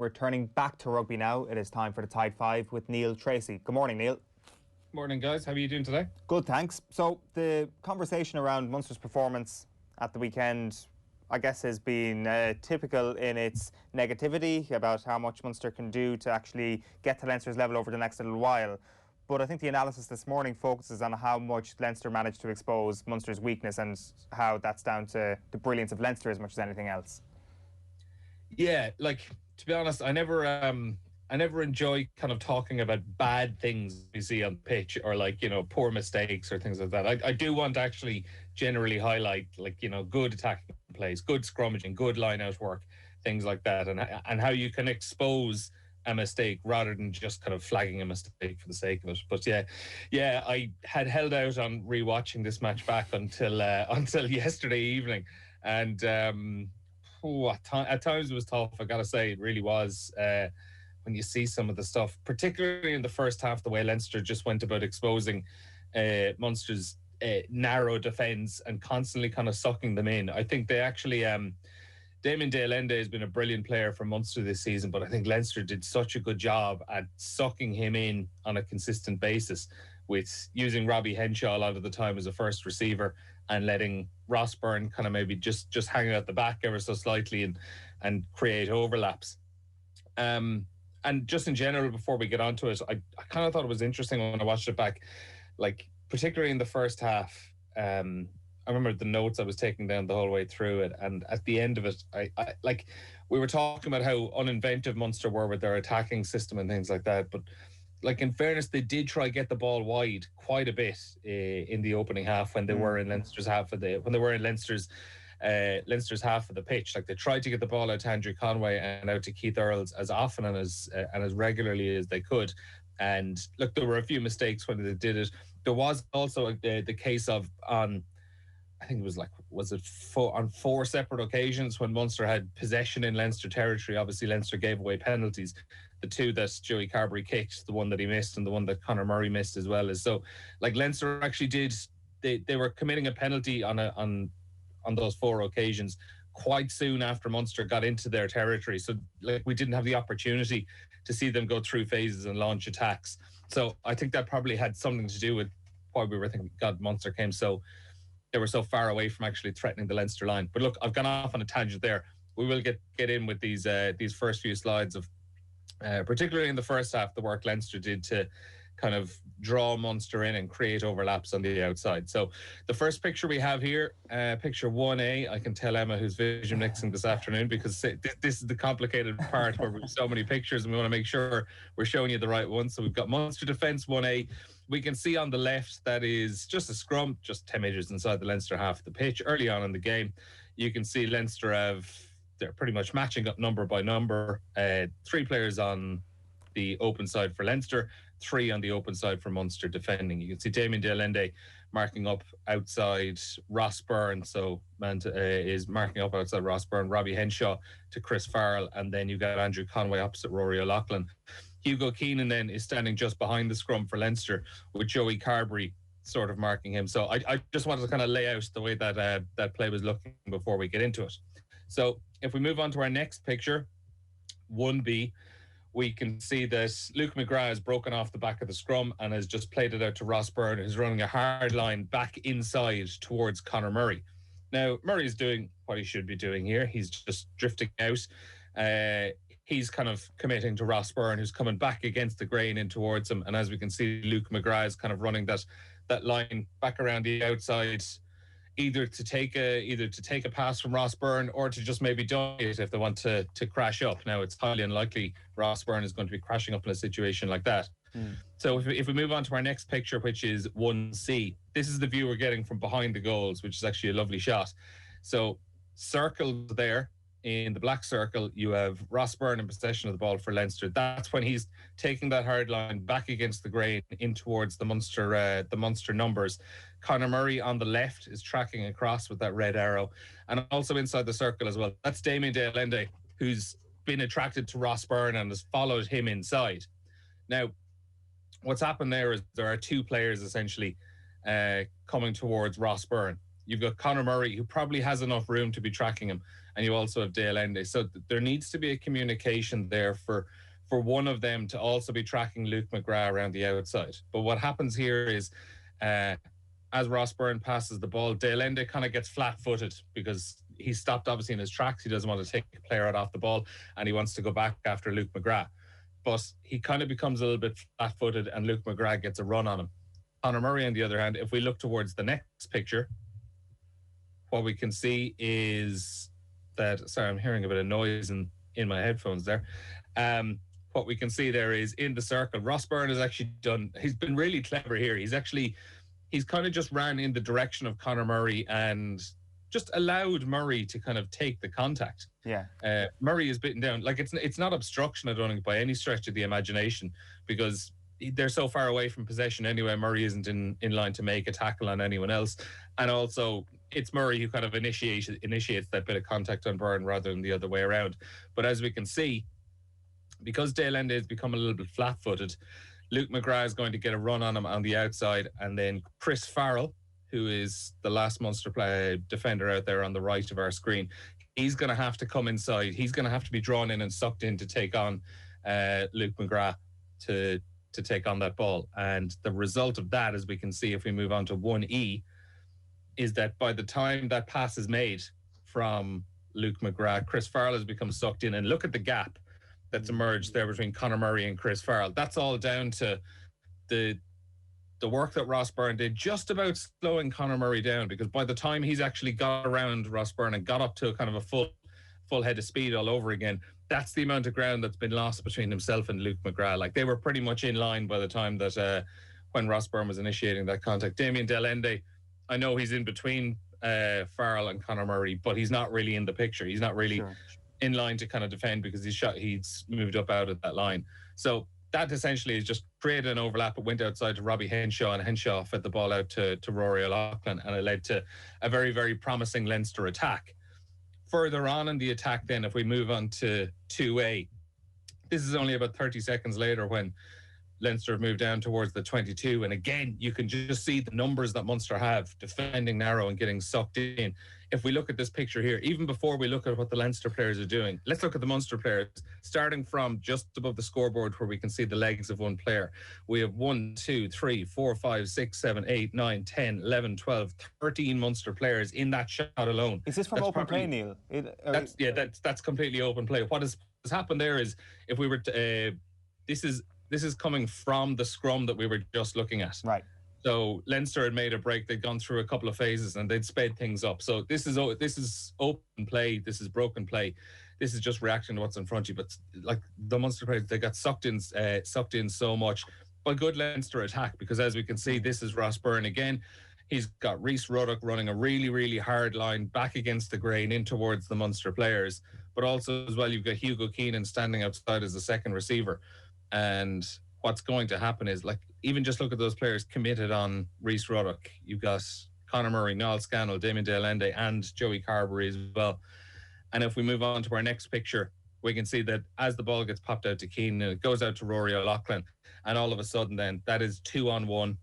We're turning back to rugby now. It is time for the Tide 5 with Neil Treacy. Good morning, Neil. Morning, guys. How are you doing today? Good, thanks. So the conversation around Munster's performance at the weekend, I guess, has been typical in its negativity about how much Munster can do to actually get to Leinster's level over the next little while. But I think the analysis this morning focuses on how much Leinster managed to expose Munster's weakness and how that's down to the brilliance of Leinster as much as anything else. Yeah, to be honest, I never enjoy kind of talking about bad things you see on pitch or poor mistakes or things like that. I do want to actually generally highlight good attacking plays, good scrummaging, good line out work, things like that, and how you can expose a mistake rather than just kind of flagging a mistake for the sake of it. But yeah, I had held out on rewatching this match back until yesterday evening, and at times it was tough. I gotta say, it really was. When you see some of the stuff, particularly in the first half, the way Leinster just went about exposing Munster's narrow defence and constantly kind of sucking them in. I think they actually, Damien de Allende has been a brilliant player for Munster this season, but I think Leinster did such a good job at sucking him in on a consistent basis, with using Robbie Henshaw a lot of the time as a first receiver and letting Ross Byrne kind of maybe just hang out the back ever so slightly and create overlaps. And just in general, before we get onto it, I kind of thought it was interesting when I watched it back, particularly in the first half. I remember the notes I was taking down the whole way through it, and at the end of it, I we were talking about how uninventive Munster were with their attacking system and things like that, but in fairness, they did try to get the ball wide quite a bit in the opening half when they were in Leinster's half of Leinster's half of the pitch. They tried to get the ball out to Andrew Conway and out to Keith Earls as often and as regularly as they could. And look, there were a few mistakes when they did it. There was also the case of on four separate occasions when Munster had possession in Leinster territory. Obviously, Leinster gave away penalties. The two that Joey Carbery kicked, the one that he missed and the one that Conor Murray missed as well. Leinster actually did, they were committing a penalty on those four occasions quite soon after Munster got into their territory. So we didn't have the opportunity to see them go through phases and launch attacks. So I think that probably had something to do with why we were thinking, God, Munster they were so far away from actually threatening the Leinster line. But look, I've gone off on a tangent there. We will get in with these first few slides of, particularly in the first half, the work Leinster did to kind of draw Munster in and create overlaps on the outside. So the first picture we have here, picture 1A, I can tell Emma who's vision mixing this afternoon, because this is the complicated part where we have so many pictures and we want to make sure we're showing you the right one. So we've got Munster defence 1A. We can see on the left that is just a scrum, just 10 metres inside the Leinster half of the pitch. Early on in the game, you can see Leinster they're pretty much matching up number by number. 3 players on the open side for Leinster, 3 on the open side for Munster defending. You can see Damien de Allende marking up outside Ross Byrne. So is marking up outside Ross Byrne, Robbie Henshaw to Chris Farrell, and then you've got Andrew Conway opposite Rory O'Loughlin. Hugo Keenan then is standing just behind the scrum for Leinster with Joey Carbery sort of marking him. So I just wanted to kind of lay out the way that that play was looking before we get into it. So if we move on to our next picture, 1B, we can see that Luke McGrath has broken off the back of the scrum and has just played it out to Ross Byrne, who's running a hard line back inside towards Conor Murray. Now, Murray's doing what he should be doing here. He's just drifting out. He's kind of committing to Ross Byrne, who's coming back against the grain in towards him. And as we can see, Luke McGrath is kind of running that line back around the outside, either to take a pass from Ross Byrne or to just maybe dunk it if they want to crash up. Now, it's highly unlikely Ross Byrne is going to be crashing up in a situation like that. So if we move on to our next picture, which is 1C, this is the view we're getting from behind the goals, which is actually a lovely shot. So circled there in the black circle, you have Ross Byrne in possession of the ball for Leinster. That's when he's taking that hard line back against the grain in towards the Munster numbers. Conor Murray on the left is tracking across with that red arrow, and also inside the circle as well. That's Damien de Allende, who's been attracted to Ross Byrne and has followed him inside. Now, what's happened there is there are 2 players essentially coming towards Ross Byrne. You've got Conor Murray, who probably has enough room to be tracking him, and you also have Dale Ende. So there needs to be a communication there for one of them to also be tracking Luke McGrath around the outside. But what happens here is, as Ross Byrne passes the ball, Dale Ende kind of gets flat-footed because he stopped obviously in his tracks. He doesn't want to take a player out off the ball, and he wants to go back after Luke McGrath. But he kind of becomes a little bit flat-footed, and Luke McGrath gets a run on him. Conor Murray, on the other hand, if we look towards the next picture, what we can see is that, sorry, I'm hearing a bit of noise in my headphones there. What we can see there is in the circle, Ross Byrne has actually he's been really clever here. He's kind of just ran in the direction of Conor Murray and just allowed Murray to kind of take the contact. Yeah. Murray is bitten down. Like, it's not obstruction, I don't think, by any stretch of the imagination, because they're so far away from possession anyway. Murray isn't in line to make a tackle on anyone else. And also, it's Murray who kind of initiates that bit of contact on Byrne rather than the other way around. But as we can see, because Dale Ende has become a little bit flat-footed, Luke McGrath is going to get a run on him on the outside, and then Chris Farrell, who is the last Munster defender out there on the right of our screen, he's going to have to come inside. He's going to have to be drawn in and sucked in to take on Luke McGrath to take on that ball. And the result of that, as we can see if we move on to 1E, is that by the time that pass is made from Luke McGrath, Chris Farrell has become sucked in. And look at the gap that's emerged there between Conor Murray and Chris Farrell. That's all down to the work that Ross Byrne did, just about slowing Conor Murray down, because by the time he's actually got around Ross Byrne and got up to kind of a full head of speed all over again, that's the amount of ground that's been lost between himself and Luke McGrath. Like, they were pretty much in line by the time that when Ross Byrne was initiating that contact. Damien Dale Ende, I know he's in between Farrell and Conor Murray, but he's not really in the picture. He's not really in line to kind of defend because he's moved up out of that line. So that essentially has just created an overlap. It went outside to Robbie Henshaw, and Henshaw fed the ball out to Rory O'Loughlin, and it led to a very, very promising Leinster attack. Further on in the attack then, if we move on to 2A, this is only about 30 seconds later when Leinster have moved down towards the 22, and again, you can just see the numbers that Munster have, defending narrow and getting sucked in. If we look at this picture here, even before we look at what the Leinster players are doing, let's look at the Munster players, starting from just above the scoreboard where we can see the legs of one player. We have 1, 2, 3, 4, 5, 6, 7, 8, 9, 10, 11, 12, 13 Munster players in that shot alone. Is this from open play, Neil? That's completely open play. What has happened there is, if we were to, this is coming from the scrum that we were just looking at. Right. So Leinster had made a break. They'd gone through a couple of phases and they'd sped things up. So this is open play. This is broken play. This is just reacting to what's in front of you. But like the Munster players, they got sucked in so much by good Leinster attack, because as we can see, this is Ross Byrne again. He's got Rhys Ruddock running a really, really hard line back against the grain in towards the Munster players. But also as well, you've got Hugo Keenan standing outside as the second receiver. And what's going to happen is, like, even just look at those players committed on Rhys Ruddock. You've got Conor Murray, Niall Scannell, Damien Dale Ende, and Joey Carberry as well. And if we move on to our next picture, we can see that as the ball gets popped out to Keenan, it goes out to Rory O'Loughlin. And all of a sudden then, that is 2-on-1.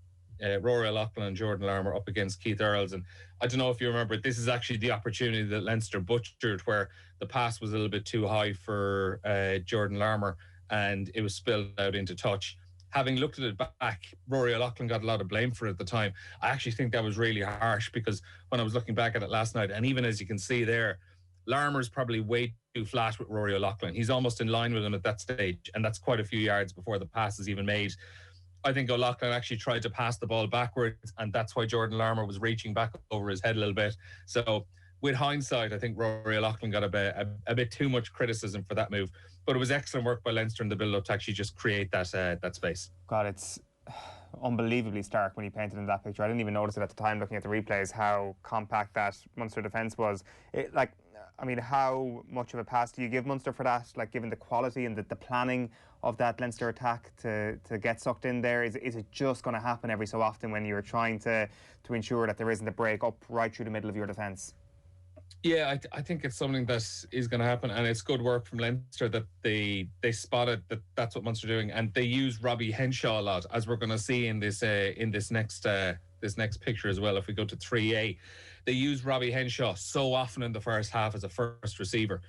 Rory O'Loughlin and Jordan Larmour up against Keith Earls. And I don't know if you remember, this is actually the opportunity that Leinster butchered, where the pass was a little bit too high for Jordan Larmour, and it was spilled out into touch. Having looked at it back, Rory O'Loughlin got a lot of blame for it at the time. I actually think that was really harsh, because when I was looking back at it last night, and even as you can see there, Larmour's probably way too flat with Rory O'Loughlin. He's almost in line with him at that stage, and that's quite a few yards before the pass is even made. I think O'Loughlin actually tried to pass the ball backwards, and that's why Jordan Larmour was reaching back over his head a little bit. So with hindsight, I think Rory O'Loughlin got a bit too much criticism for that move. But it was excellent work by Leinster in the build-up to actually just create that space. God, it's unbelievably stark when he painted in that picture. I didn't even notice it at the time looking at the replays, how compact that Munster defence was. How much of a pass do you give Munster for that? Like, given the quality and the planning of that Leinster attack to get sucked in there, is it just going to happen every so often when you're trying to ensure that there isn't a break up right through the middle of your defence? Yeah, I think it's something that is going to happen, and it's good work from Leinster that they spotted that that's what Munster are doing, and they use Robbie Henshaw a lot, as we're going to see in this next picture as well. If we go to 3A, they use Robbie Henshaw so often in the first half as a first receiver.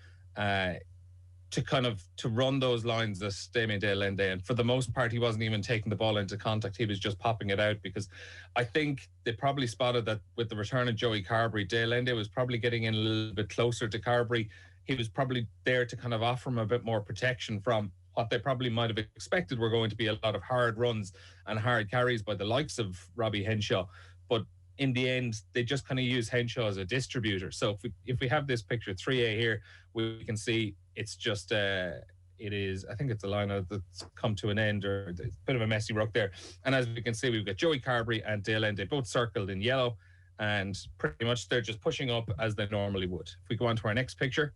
To run those lines that Damien de Allende, and for the most part he wasn't even taking the ball into contact, he was just popping it out, because I think they probably spotted that with the return of Joey Carbery, de Allende was probably getting in a little bit closer to Carbery. He was probably there to kind of offer him a bit more protection from what they probably might have expected were going to be a lot of hard runs and hard carries by the likes of Robbie Henshaw. But in the end, they just kind of use Henshaw as a distributor. So if we have this picture 3A here, we can see it's just it is, I think it's a line that's come to an end, or a bit of a messy ruck there. And as we can see, we've got Joey Carbery and de Allende both circled in yellow, and pretty much they're just pushing up as they normally would. If we go on to our next picture,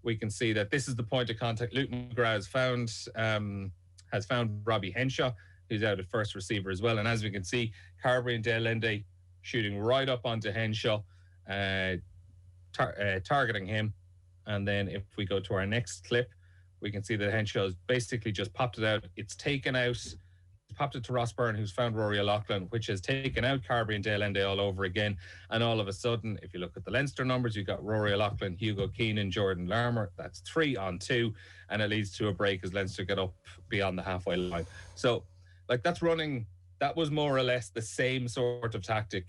we can see that this is the point of contact. Luke McGrath has found Robbie Henshaw, who's out at first receiver as well. And as we can see, Carbery and de Allende shooting right up onto Henshaw, targeting him. And then if we go to our next clip, we can see that Henshaw's basically just popped it out. It's taken out, popped it to Ross Byrne, who's found Rory O'Loughlin, which has taken out Carbery and de Allende all over again. And all of a sudden, if you look at the Leinster numbers, you've got Rory O'Loughlin, Hugo Keenan, Jordan Larmour. That's 3-on-2, and it leads to a break as Leinster get up beyond the halfway line. So, that was more or less the same sort of tactic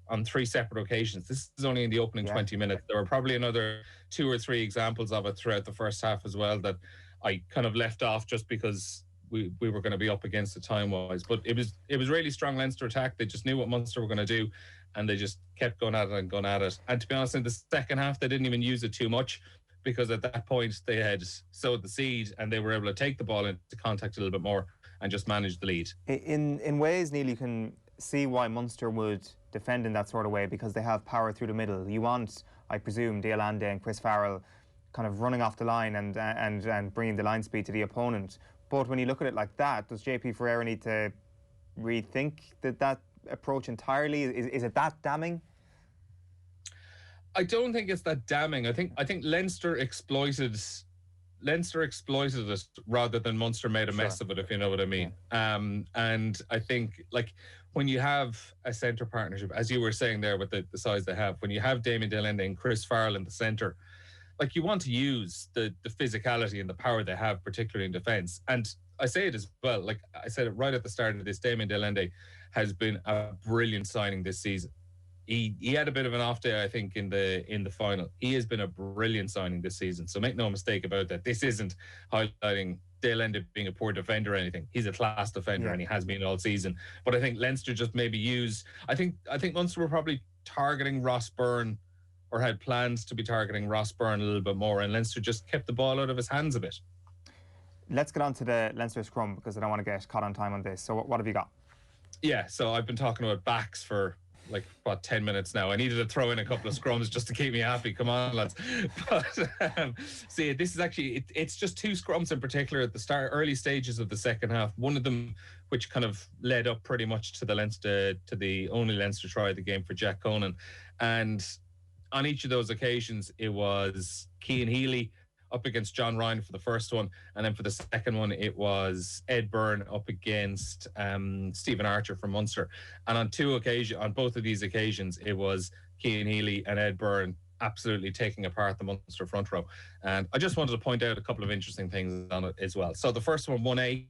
on 3 separate occasions. This is only in the opening 20 minutes. There were probably another 2 or 3 examples of it throughout the first half as well that I kind of left off just because we were going to be up against it time-wise. But it was really strong Leinster attack. They just knew what Munster were going to do, and they just kept going at it. And to be honest, in the second half, they didn't even use it too much, because at that point they had sowed the seed and they were able to take the ball into contact a little bit more and just manage the lead. In ways, Neil, you can see why Munster would defend in that sort of way, because they have power through the middle. You want, I presume, de Allende and Chris Farrell kind of running off the line and bringing the line speed to the opponent. But when you look at it like that, does JP Ferreira need to rethink that approach entirely? Is it that damning? I don't think it's that damning. I think Leinster exploited it rather than Munster made a mess of it, if you know what I mean. Yeah. And I think, like, when you have a centre partnership, as you were saying there with the size they have, when you have Damien de Allende and Chris Farrell in the centre, like, you want to use the physicality and the power they have, particularly in defence. And I say it as well, like I said it right at the start of this, Damien de Allende has been a brilliant signing this season. He had a bit of an off day, I think, in the final. He has been a brilliant signing this season. So make no mistake about that. This isn't highlighting de Allende being a poor defender or anything. He's a class defender, and he has been all season. But I think Leinster just maybe used. I think Munster were probably targeting Ross Byrne, or had plans to be targeting Ross Byrne a little bit more, and Leinster just kept the ball out of his hands a bit. Let's get on to the Leinster scrum, because I don't want to get caught on time on this. So what have you got? Yeah, so I've been talking about backs for 10 minutes now. I needed to throw in a couple of scrums just to keep me happy. Come on, lads. But see, this is actually it's just 2 scrums in particular at the early stages of the second half. One of them, which kind of led up pretty much to the only Leinster try of the game for Jack Conan, and on each of those occasions, it was Cian Healy up against John Ryan for the first one, and then for the second one, it was Ed Byrne up against Stephen Archer from Munster. And on both of these occasions, it was Cian Healy and Ed Byrne absolutely taking apart the Munster front row. And I just wanted to point out a couple of interesting things on it as well. So the first one, 1A,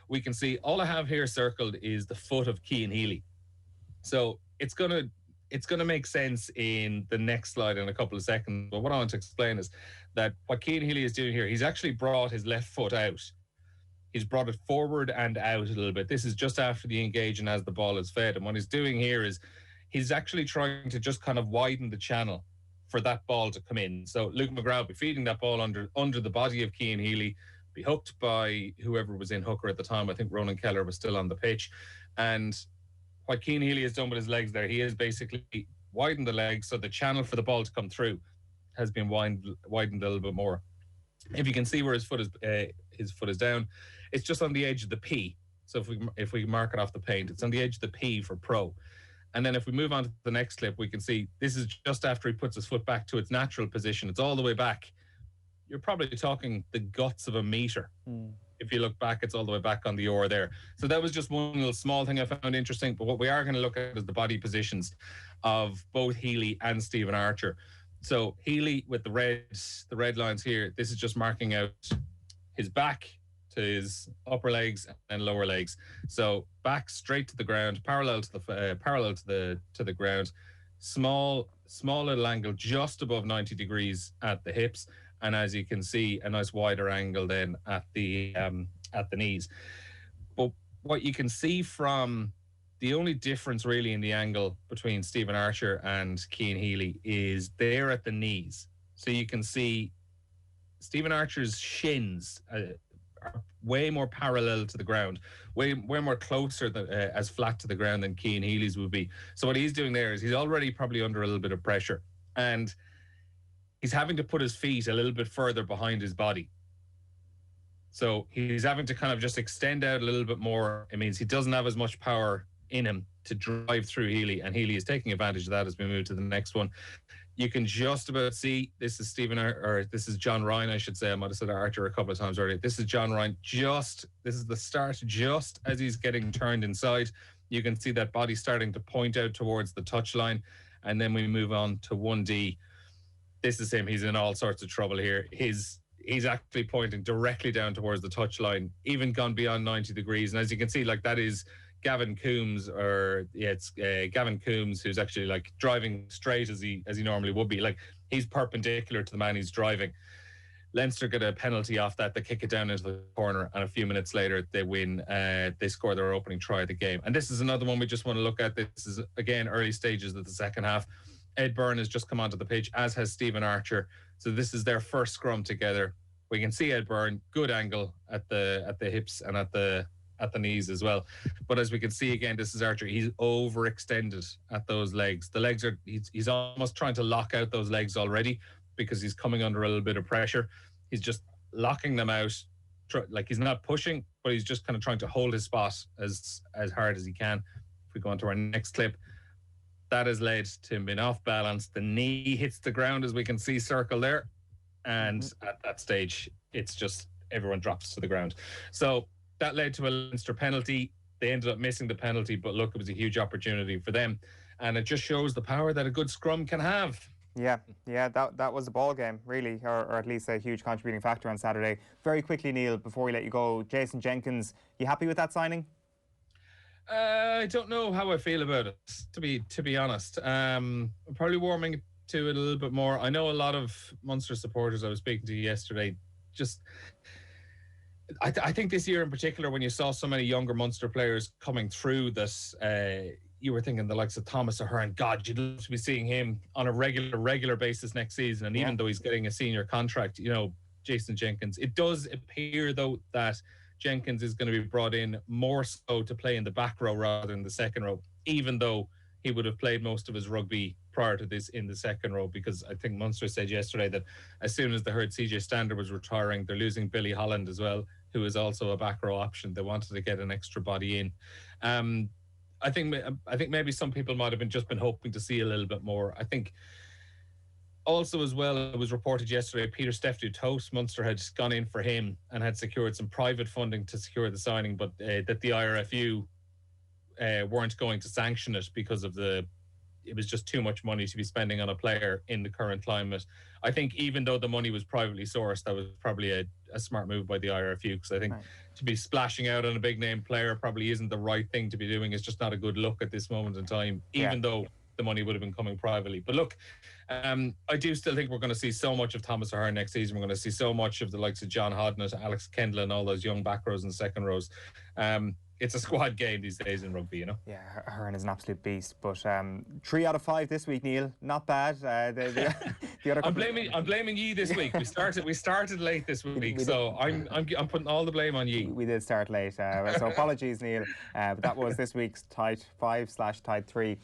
we can see all I have here circled is the foot of Cian Healy. So it's going to make sense in the next slide in a couple of seconds. But what I want to explain is that what Cian Healy is doing here, he's actually brought his left foot out. He's brought it forward and out a little bit. This is just after the engage and as the ball is fed. And what he's doing here is he's actually trying to just kind of widen the channel for that ball to come in. So Luke McGrath will be feeding that ball under the body of Cian Healy, be hooked by whoever was in hooker at the time. I think Ronan Keller was still on the pitch. And what Cian Healy has done with his legs there, he has basically widened the legs so the channel for the ball to come through has been widened a little bit more. If you can see where his foot is down, it's just on the edge of the P. So if we mark it off the paint, it's on the edge of the P for pro. And then if we move on to the next clip, we can see this is just after he puts his foot back to its natural position. It's all the way back. You're probably talking the guts of a metre. If you look back, it's all the way back on the oar there. So that was just one little small thing I found interesting. But what we are going to look at is the body positions of both Healy and Stephen Archer. So Healy with the red lines here, this is just marking out his back to his upper legs and lower legs. So back straight to the ground, parallel to the ground. Small little angle just above 90 degrees at the hips, and as you can see, a nice wider angle then at the knees. But what you can see from the only difference really in the angle between Stephen Archer and Cian Healy is there at the knees. So you can see Stephen Archer's shins are way more parallel to the ground, way more closer as flat to the ground than Cian Healy's would be. So what he's doing there is he's already probably under a little bit of pressure, and he's having to put his feet a little bit further behind his body. So he's having to kind of just extend out a little bit more. It means he doesn't have as much power in him to drive through Healy, and Healy is taking advantage of that as we move to the next one. You can just about see, this is this is John Ryan, I should say. I might have said Archer a couple of times already. This is John Ryan. This is the start, just as he's getting turned inside. You can see that body starting to point out towards the touchline. And then we move on to 1D. This is him. He's in all sorts of trouble here. He's actually pointing directly down towards the touchline, even gone beyond 90 degrees. And as you can see, like, that is Gavin Coombs, Gavin Coombs, who's actually like driving straight as he normally would be. Like, he's perpendicular to the man he's driving. Leinster get a penalty off that. They kick it down into the corner, and a few minutes later they win. They score their opening try of the game. And this is another one we just want to look at. This is, again, early stages of the second half. Ed Byrne has just come onto the pitch, as has Stephen Archer. So this is their first scrum together. We can see Ed Byrne, good angle at the hips and at the knees as well. But as we can see again, this is Archer. He's overextended at those legs. The legs are, he's almost trying to lock out those legs already because he's coming under a little bit of pressure. He's just locking them out. Like, he's not pushing, but he's just kind of trying to hold his spot as hard as he can. If we go on to our next clip, that has led to him being off balance. The knee hits the ground, as we can see, circle there. And at that stage, it's just everyone drops to the ground. So that led to a Leinster penalty. They ended up missing the penalty, but look, it was a huge opportunity for them. And it just shows the power that a good scrum can have. Yeah, that was a ball game, really, or at least a huge contributing factor on Saturday. Very quickly, Neil, before we let you go, Jason Jenkins, you happy with that signing? I don't know how I feel about it, to be honest. I'm probably warming to it a little bit more. I know a lot of Munster supporters I was speaking to yesterday, just I think this year in particular, when you saw so many younger Munster players coming through this, you were thinking the likes of Thomas Ahern, God, you'd love to be seeing him on a regular basis next season. And even though he's getting a senior contract, you know, Jason Jenkins, it does appear though that Jenkins is going to be brought in more so to play in the back row rather than the second row, even though he would have played most of his rugby prior to this in the second row, because I think Munster said yesterday that as soon as they heard CJ Stander was retiring, they're losing Billy Holland as well, who is also a back row option. They wanted to get an extra body in. I think maybe some people might have just been hoping to see a little bit more. I think also as well, it was reported yesterday, Peter Steph-Dutoit, Munster had gone in for him and had secured some private funding to secure the signing, but that the IRFU weren't going to sanction it because of it was just too much money to be spending on a player in the current climate. I think even though the money was privately sourced, that was probably a smart move by the IRFU, because I think to be splashing out on a big name player probably isn't the right thing to be doing. It's just not a good look at this moment in time, even though the money would have been coming privately. But look, I do still think we're going to see so much of Thomas Ahern next season. We're going to see so much of the likes of John Hodnett, Alex Kendall, and all those young back rows and second rows. It's a squad game these days in rugby, you know. Yeah, Ahern is an absolute beast. But 3 out of 5 this week, Neil. Not bad. The other I'm blaming ye this week. We started late this week, so I'm putting all the blame on ye. We did start late, so apologies, Neil. But that was this week's Tight 5/Tight 3.